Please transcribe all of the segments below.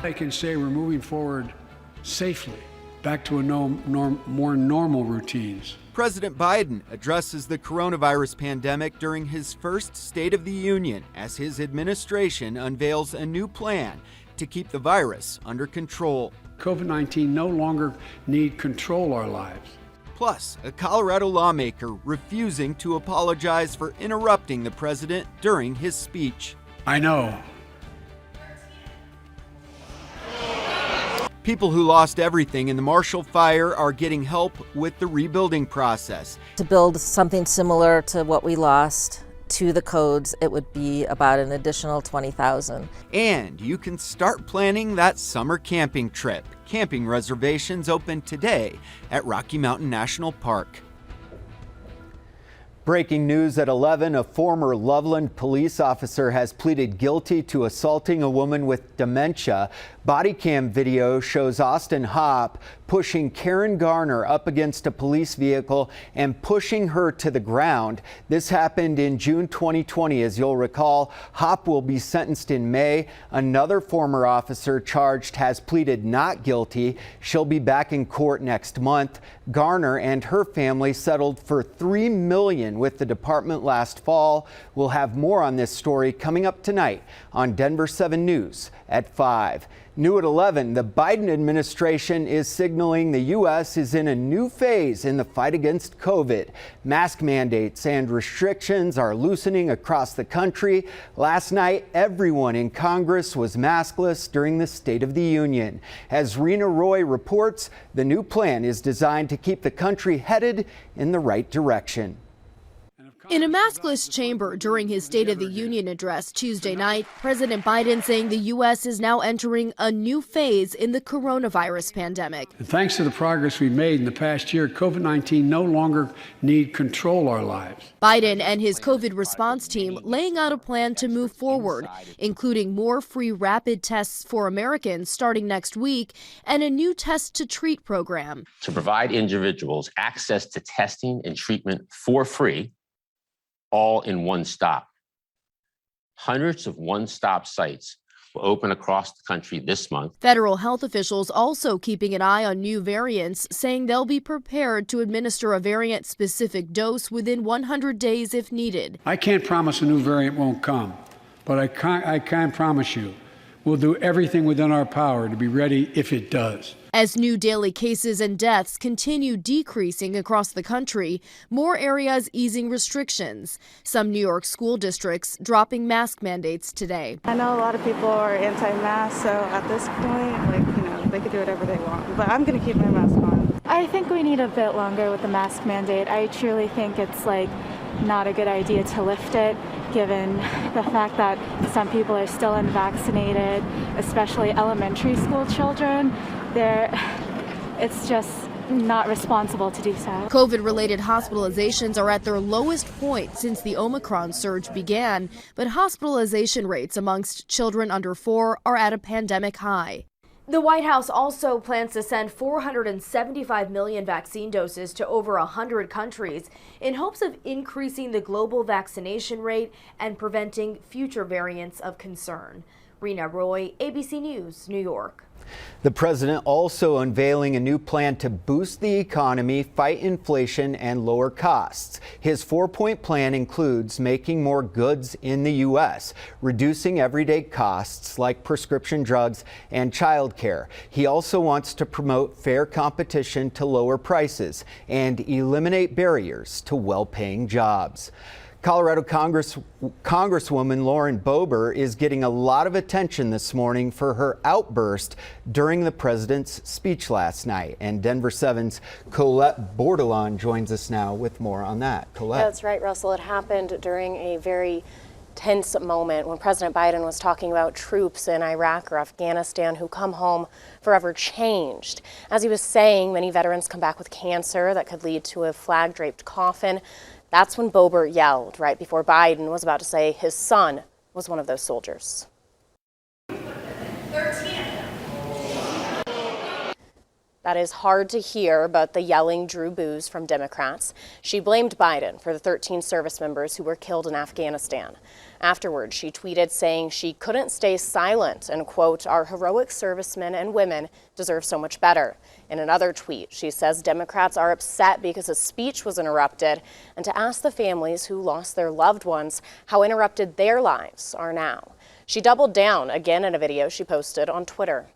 I can say we're moving forward safely, back to a more normal routines. President Biden addresses the coronavirus pandemic during his first State of the Union as his administration unveils a new plan to keep the virus under control. COVID-19 no longer need control our lives. Plus, a Colorado lawmaker refusing to apologize for interrupting the president during his speech. I know. People who lost everything in the Marshall Fire are getting help with the rebuilding process. To build something similar to what we lost to the codes, it would be about an additional $20,000. And you can start planning that summer camping trip. Camping reservations open today at Rocky Mountain National Park. Breaking news at 11, a former Loveland police officer has pleaded guilty to assaulting a woman with dementia. Body cam video shows Austin Hopp pushing Karen Garner up against a police vehicle and pushing her to the ground. This happened in June 2020. As you'll recall, Hopp will be sentenced in May. Another former officer charged has pleaded not guilty. She'll be back in court next month. Garner and her family settled for $3 million with the department last fall. We'll have more on this story coming up tonight on Denver 7 News at 5. New at 11, the Biden administration is signaling the U.S. is in a new phase in the fight against COVID. Mask mandates and restrictions are loosening across the country. Last night, everyone in Congress was maskless during the State of the Union. As Rena Roy reports, the new plan is designed to keep the country headed in the right direction. In a maskless chamber during his State of the Union address Tuesday night, President Biden saying the U.S. is now entering a new phase in the coronavirus pandemic. And thanks to the progress we've made in the past year, COVID-19 no longer need control our lives. Biden and his COVID response team laying out a plan to move forward, including more free rapid tests for Americans starting next week and a new test to treat program. To provide individuals access to testing and treatment for free, all in one stop. Hundreds of one-stop sites will open across the country this month. Federal health officials also keeping an eye on new variants, saying they'll be prepared to administer a variant-specific dose within 100 days if needed. I can't promise a new variant won't come, but I can promise you we'll do everything within our power to be ready if it does. As new daily cases and deaths continue decreasing across the country, more areas easing restrictions. Some New York school districts dropping mask mandates today. I know a lot of people are anti-mask, so at this point, they can do whatever they want. But I'm going to keep my mask on. I think we need a bit longer with the mask mandate. I truly think it's not a good idea to lift it, given the fact that some people are still unvaccinated, especially elementary school children. It's just not responsible to do so. COVID-related hospitalizations are at their lowest point since the Omicron surge began, but hospitalization rates amongst children under 4 are at a pandemic high. The White House also plans to send 475 million vaccine doses to over 100 countries in hopes of increasing the global vaccination rate and preventing future variants of concern. Rena Roy, ABC News, New York. The president also unveiling a new plan to boost the economy, fight inflation, and lower costs. His 4-point plan includes making more goods in the U.S., reducing everyday costs like prescription drugs and childcare. He also wants to promote fair competition to lower prices and eliminate barriers to well-paying jobs. Colorado Congresswoman Lauren Boebert is getting a lot of attention this morning for her outburst during the president's speech last night. And Denver 7's Colette Bordelon joins us now with more on that. Colette. That's right, Russell. It happened during a very tense moment when President Biden was talking about troops in Iraq or Afghanistan who come home forever changed. As he was saying, many veterans come back with cancer that could lead to a flag-draped coffin. That's when Boebert yelled right before Biden was about to say his son was one of those soldiers. That is hard to hear, but the yelling drew boos from Democrats. She blamed Biden for the 13 service members who were killed in Afghanistan. Afterwards, she tweeted saying she couldn't stay silent and, quote, "Our heroic servicemen and women deserve so much better." In another tweet, she says Democrats are upset because a speech was interrupted and to ask the families who lost their loved ones how interrupted their lives are now. She doubled down again in a video she posted on Twitter.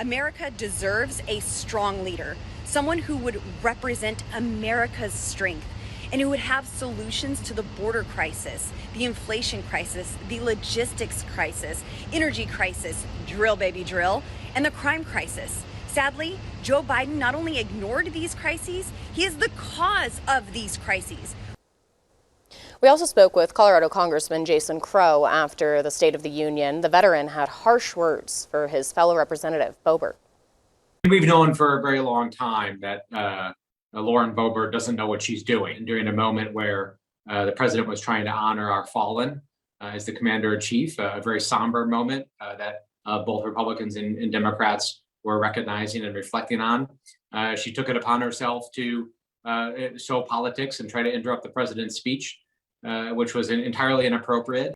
America deserves a strong leader, someone who would represent America's strength and who would have solutions to the border crisis, the inflation crisis, the logistics crisis, energy crisis, drill baby drill, and the crime crisis. Sadly, Joe Biden not only ignored these crises, he is the cause of these crises. We also spoke with Colorado Congressman Jason Crow after the State of the Union. The veteran had harsh words for his fellow representative, Boebert. We've known for a very long time that Lauren Boebert doesn't know what she's doing. During a moment where the president was trying to honor our fallen as the commander-in-chief, a very somber moment that both Republicans and Democrats were recognizing and reflecting on. She took it upon herself to sow politics and try to interrupt the president's speech, which was entirely inappropriate.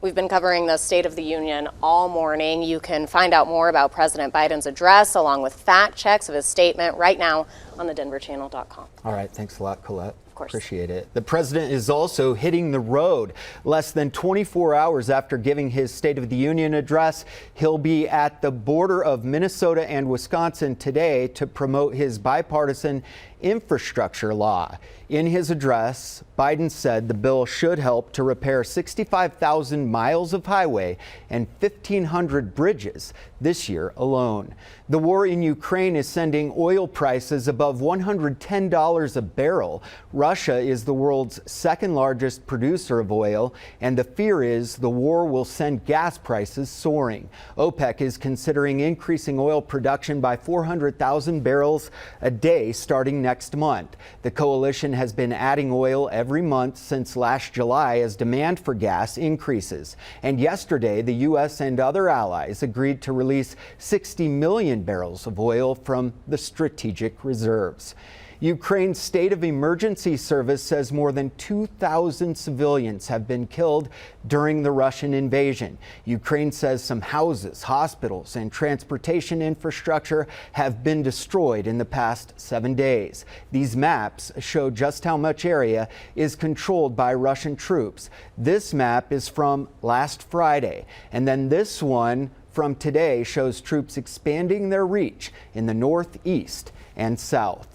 We've been covering the State of the Union all morning. You can find out more about President Biden's address along with fact checks of his statement right now on thedenverchannel.com. All right, thanks a lot, Colette. Of course. Appreciate it. The president is also hitting the road. Less than 24 hours after giving his State of the Union address, he'll be at the border of Minnesota and Wisconsin today to promote his bipartisan infrastructure law. In his address, Biden said the bill should help to repair 65,000 miles of highway and 1,500 bridges this year alone. The war in Ukraine is sending oil prices above $110 a barrel. Russia is the world's second largest producer of oil, and the fear is the war will send gas prices soaring. OPEC is considering increasing oil production by 400,000 barrels a day starting next month. The coalition has been adding oil every month since last July as demand for gas increases. And yesterday, the U.S. and other allies agreed to release 60 million barrels of oil from the strategic reserves. Ukraine's state of emergency service says more than 2,000 civilians have been killed during the Russian invasion. Ukraine says some houses, hospitals, and transportation infrastructure have been destroyed in the past 7 days. These maps show just how much area is controlled by Russian troops. This map is from last Friday, and then this one from today shows troops expanding their reach in the northeast and south.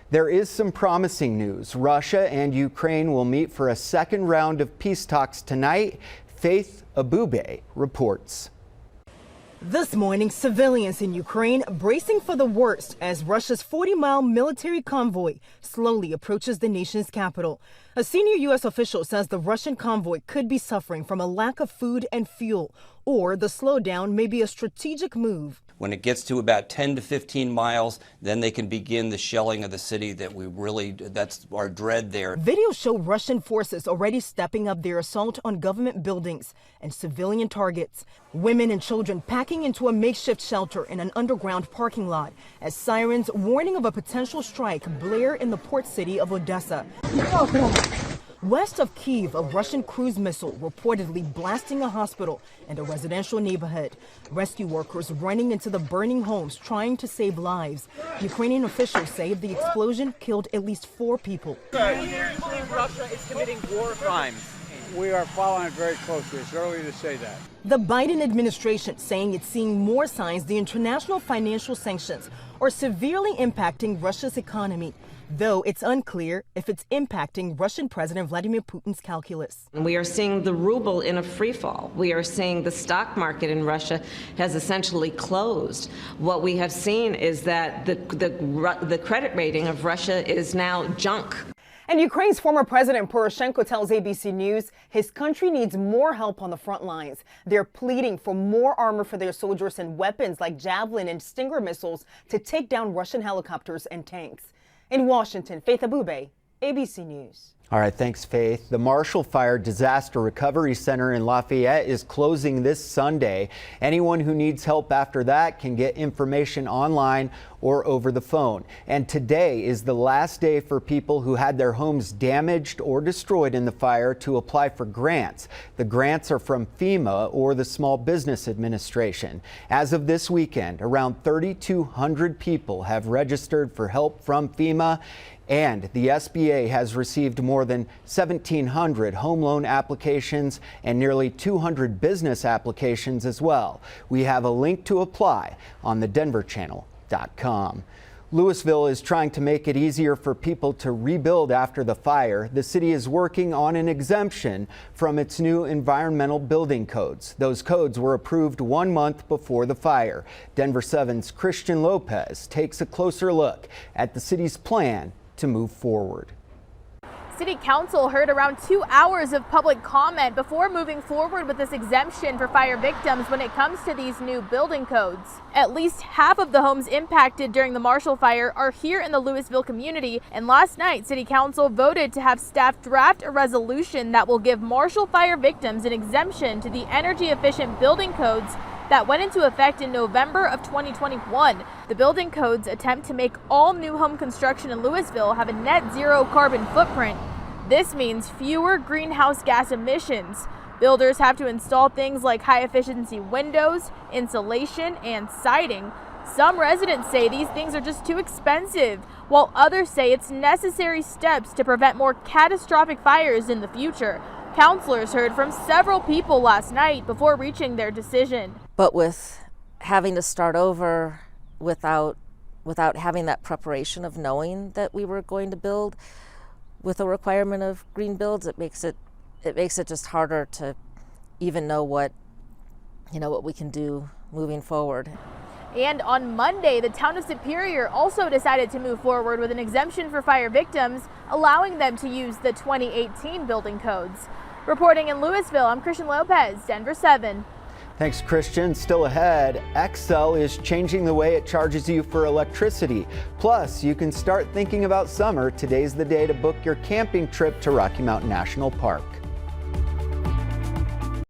There is some promising news. Russia and Ukraine will meet for a second round of peace talks tonight. Faith Abube reports. This morning, civilians in Ukraine bracing for the worst as Russia's 40-mile military convoy slowly approaches the nation's capital. A senior U.S. official says the Russian convoy could be suffering from a lack of food and fuel, or the slowdown may be a strategic move. When it gets to about 10 to 15 miles, then they can begin the shelling of the city that's our dread there. Videos show Russian forces already stepping up their assault on government buildings and civilian targets. Women and children packing into a makeshift shelter in an underground parking lot as sirens warning of a potential strike blare in the port city of Odessa. West of Kyiv, a Russian cruise missile reportedly blasting a hospital and a residential neighborhood. Rescue workers running into the burning homes trying to save lives. Ukrainian officials say the explosion killed at least 4 people. Russia is committing war crimes. We are following it very closely. It's early to say that. The Biden administration saying it's seeing more signs the international financial sanctions are severely impacting Russia's economy, though it's unclear if it's impacting Russian President Vladimir Putin's calculus. We are seeing the ruble in a free fall. We are seeing the stock market in Russia has essentially closed. What we have seen is that the credit rating of Russia is now junk. And Ukraine's former President Poroshenko tells ABC News his country needs more help on the front lines. They're pleading for more armor for their soldiers and weapons like Javelin and Stinger missiles to take down Russian helicopters and tanks. In Washington, Faith Abube, ABC News. All right, thanks, Faith. The Marshall Fire Disaster Recovery Center in Lafayette is closing this Sunday. Anyone who needs help after that can get information online or over the phone. And today is the last day for people who had their homes damaged or destroyed in the fire to apply for grants. The grants are from FEMA or the Small Business Administration. As of this weekend, around 3,200 people have registered for help from FEMA. And the SBA has received more than 1,700 home loan applications and nearly 200 business applications as well. We have a link to apply on thedenverchannel.com. Louisville is trying to make it easier for people to rebuild after the fire. The city is working on an exemption from its new environmental building codes. Those codes were approved 1 month before the fire. Denver 7's Christian Lopez takes a closer look at the city's plan to move forward. City Council heard around 2 hours of public comment before moving forward with this exemption for fire victims when it comes to these new building codes. At least half of the homes impacted during the Marshall Fire are here in the Louisville community, and last night City Council voted to have staff draft a resolution that will give Marshall Fire victims an exemption to the energy efficient building codes that went into effect in November of 2021. The building codes attempt to make all new home construction in Louisville have a net zero carbon footprint. This means fewer greenhouse gas emissions. Builders have to install things like high efficiency windows, insulation, and siding. Some residents say these things are just too expensive, while others say it's necessary steps to prevent more catastrophic fires in the future. Councilors heard from several people last night before reaching their decision. But with having to start over without having that preparation of knowing that we were going to build with a requirement of green builds, it makes it just harder to even know what we can do moving forward. And on Monday, the town of Superior also decided to move forward with an exemption for fire victims, allowing them to use the 2018 building codes. Reporting in Louisville, I'm Christian Lopez, Denver 7. Thanks, Christian. Still ahead, Xcel is changing the way it charges you for electricity. Plus, you can start thinking about summer. Today's the day to book your camping trip to Rocky Mountain National Park.